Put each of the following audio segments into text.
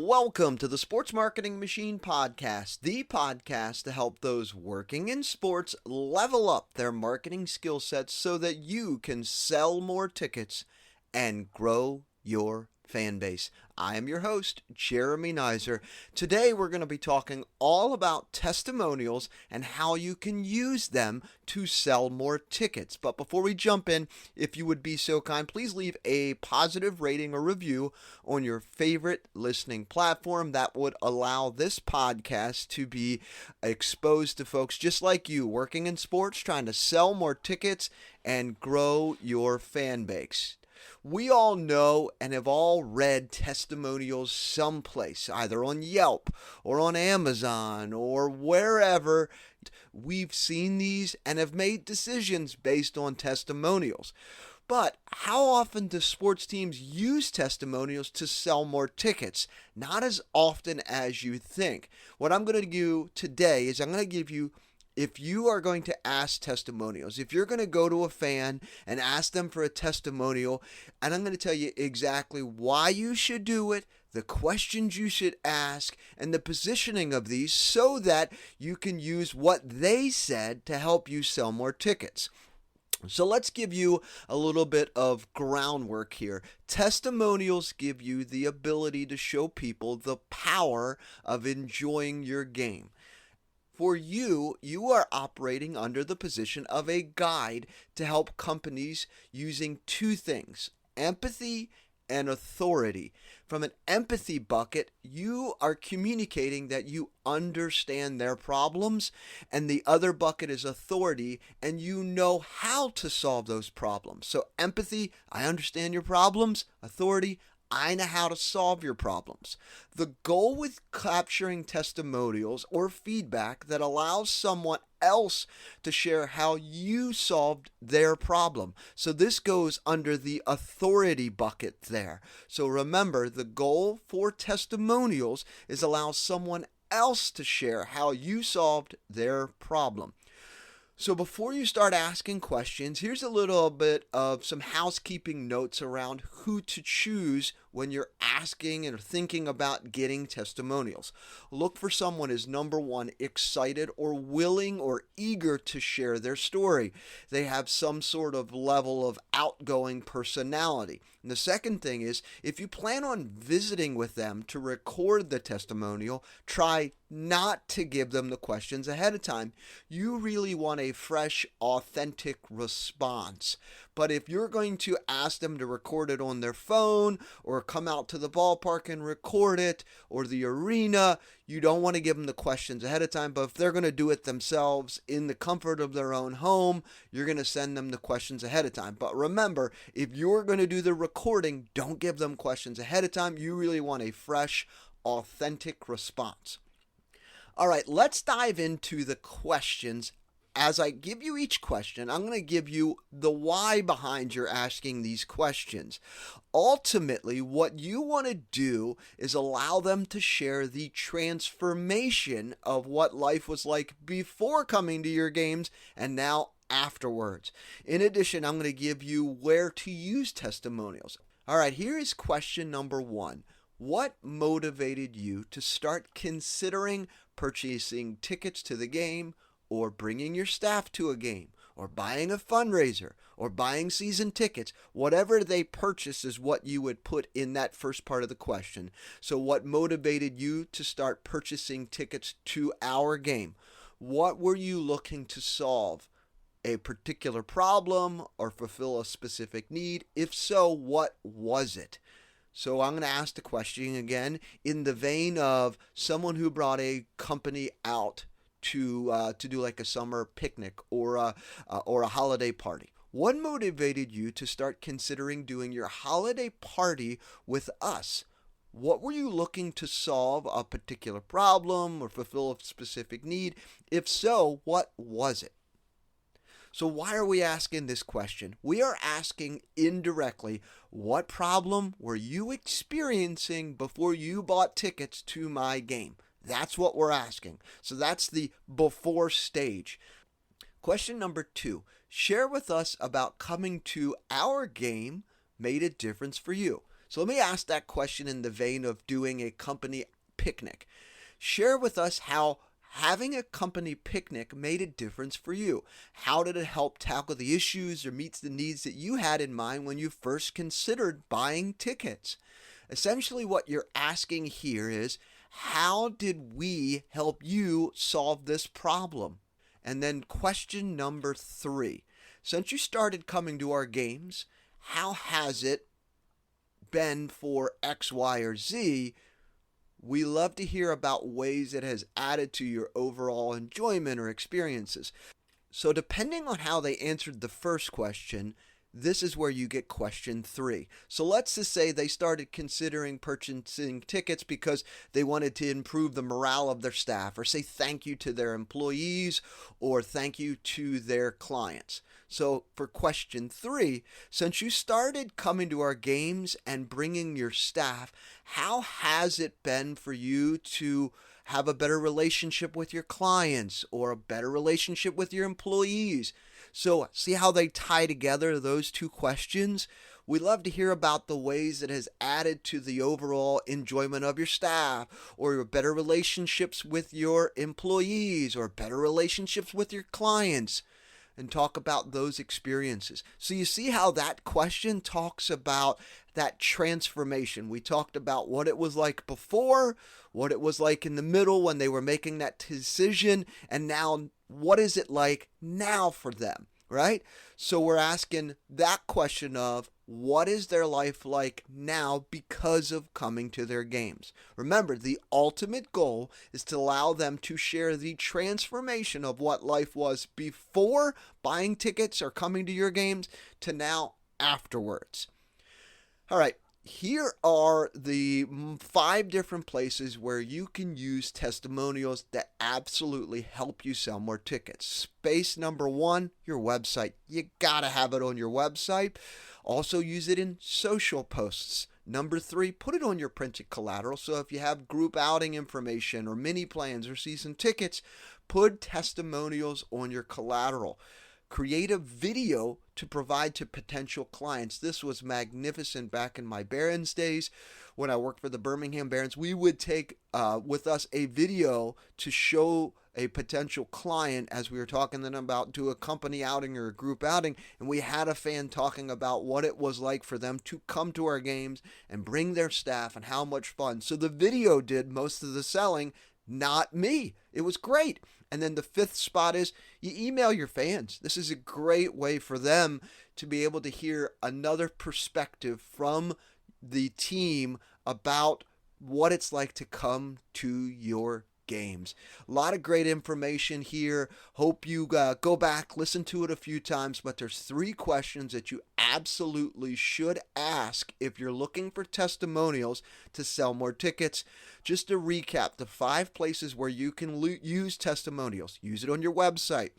Welcome to the Sports Marketing Machine Podcast, the podcast to help those working in sports level up their marketing skill sets so that you can sell more tickets and grow your fan base. I am your host, Jeremy Neisser. Today we're going to be talking all about testimonials and how you can use them to sell more tickets. But before we jump in, if you would be so kind, please leave a positive rating or review on your favorite listening platform. That would allow this podcast to be exposed to folks just like you, working in sports, trying to sell more tickets and grow your fan base. We all know and have all read testimonials someplace, either on Yelp or on Amazon or wherever. We've seen these and have made decisions based on testimonials. But how often do sports teams use testimonials to sell more tickets? Not as often as you think. What I'm going to do today is I'm going to give you, if you are going to ask testimonials, if you're going to go to a fan and ask them for a testimonial, and I'm going to tell you exactly why you should do it, the questions you should ask, and the positioning of these so that you can use what they said to help you sell more tickets. So let's give you a little bit of groundwork here. Testimonials give you the ability to show people the power of enjoying your game. For you are operating under the position of a guide to help companies using two things, empathy and authority. From an empathy bucket, you are communicating that you understand their problems, and the other bucket is authority, and you know how to solve those problems. So empathy, I understand your problems. Authority, I know how to solve your problems. The goal with capturing testimonials or feedback that allows someone else to share how you solved their problem. So this goes under the authority bucket there. So remember, the goal for testimonials is allow someone else to share how you solved their problem. So before you start asking questions, here's a little bit of some housekeeping notes around who to choose when you're asking and thinking about getting testimonials. Look for someone who's, number one, excited or willing or eager to share their story. They have some sort of level of outgoing personality. And the second thing is, if you plan on visiting with them to record the testimonial, try not to give them the questions ahead of time. You really want a fresh, authentic response. But if you're going to ask them to record it on their phone or come out to the ballpark and record it or the arena, you don't want to give them the questions ahead of time. But if they're going to do it themselves in the comfort of their own home, you're going to send them the questions ahead of time. But remember, if you're going to do the recording, don't give them questions ahead of time. You really want a fresh, authentic response. All right, let's dive into the questions. As I give you each question, I'm going to give you the why behind your asking these questions. Ultimately, what you want to do is allow them to share the transformation of what life was like before coming to your games and now afterwards. In addition, I'm going to give you where to use testimonials. All right, here is question number one. What motivated you to start considering purchasing tickets to the game, or bringing your staff to a game, or buying a fundraiser, or buying season tickets? Whatever they purchase is what you would put in that first part of the question. So what motivated you to start purchasing tickets to our game? What were you looking to solve? A particular problem or fulfill a specific need? If so, what was it? So I'm going to ask the question again in the vein of someone who brought a company out to do like a summer picnic or a holiday party. What motivated you to start considering doing your holiday party with us? What were you looking to solve, a particular problem or fulfill a specific need? If so, what was it? So why are we asking this question? We are asking indirectly, what problem were you experiencing before you bought tickets to my game? That's what we're asking. So that's the before stage. Question number 2, share with us about coming to our game made a difference for you. So let me ask that question in the vein of doing a company picnic. Share with us how having a company picnic made a difference for you. How did it help tackle the issues or meet the needs that you had in mind when you first considered buying tickets? Essentially, what you're asking here is, how did we help you solve this problem? And then question number 3. Since you started coming to our games, how has it been for X, Y, or Z? We love to hear about ways it has added to your overall enjoyment or experiences. So depending on how they answered the first question, this is where you get question 3. So let's just say they started considering purchasing tickets because they wanted to improve the morale of their staff, or say thank you to their employees, or thank you to their clients. So for question 3, since you started coming to our games and bringing your staff, how has it been for you to have a better relationship with your clients or a better relationship with your employees? So see how they tie together, those two questions? We love to hear about the ways it has added to the overall enjoyment of your staff, or your better relationships with your employees, or better relationships with your clients, and talk about those experiences. So you see how that question talks about that transformation. We talked about what it was like before, what it was like in the middle when they were making that decision, and now what is it like now for them, right? So we're asking that question of, what is their life like now because of coming to their games? Remember, the ultimate goal is to allow them to share the transformation of what life was before buying tickets or coming to your games to now afterwards. All right, here are the 5 different places where you can use testimonials that absolutely help you sell more tickets. Space number 1, your website. You gotta have it on your website. Also use it in social posts. Number 3, put it on your printed collateral. So if you have group outing information or mini plans or season tickets, put testimonials on your collateral. Create a video to provide to potential clients. This was magnificent back in my Barons days when I worked for the Birmingham Barons. We would take with us a video to show a potential client as we were talking to them about do a company outing or a group outing, and we had a fan talking about what it was like for them to come to our games and bring their staff and how much fun. So the video did most of the selling, not me. It was great. And then the 5th spot is you email your fans. This is a great way for them to be able to hear another perspective from the team about what it's like to come to your games. A lot of great information here. Hope you go back, listen to it a few times, but there's 3 questions that you absolutely should ask if you're looking for testimonials to sell more tickets. Just to recap, the 5 places where you can use testimonials. Use it on your website.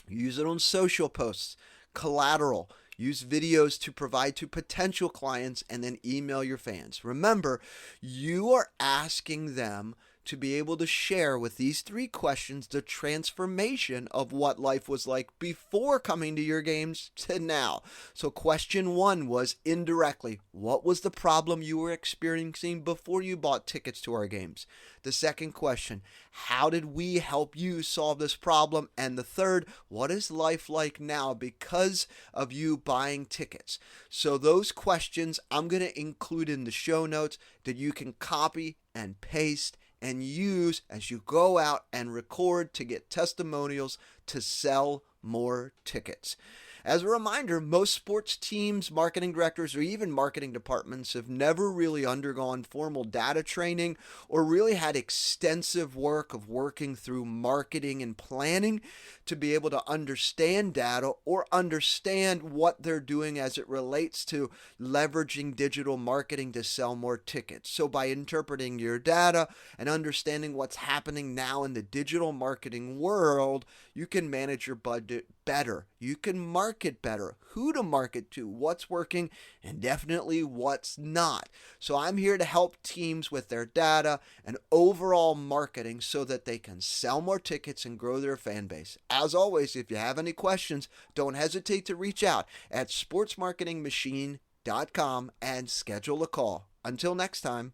Use it on social posts, collateral. Use videos to provide to potential clients, and then email your fans. Remember, you are asking them to be able to share with these 3 questions the transformation of what life was like before coming to your games to now. So question 1 was indirectly, what was the problem you were experiencing before you bought tickets to our games? The second question, how did we help you solve this problem? And the third, what is life like now because of you buying tickets? So those questions I'm going to include in the show notes that you can copy and paste and use as you go out and record to get testimonials to sell more tickets. As a reminder, most sports teams, marketing directors, or even marketing departments have never really undergone formal data training or really had extensive work of working through marketing and planning to be able to understand data or understand what they're doing as it relates to leveraging digital marketing to sell more tickets. So by interpreting your data and understanding what's happening now in the digital marketing world, you can manage your budget better. You can market better, who to market to, what's working, and definitely what's not. So I'm here to help teams with their data and overall marketing so that they can sell more tickets and grow their fan base. As always, if you have any questions, don't hesitate to reach out at sportsmarketingmachine and schedule a call. Until next time.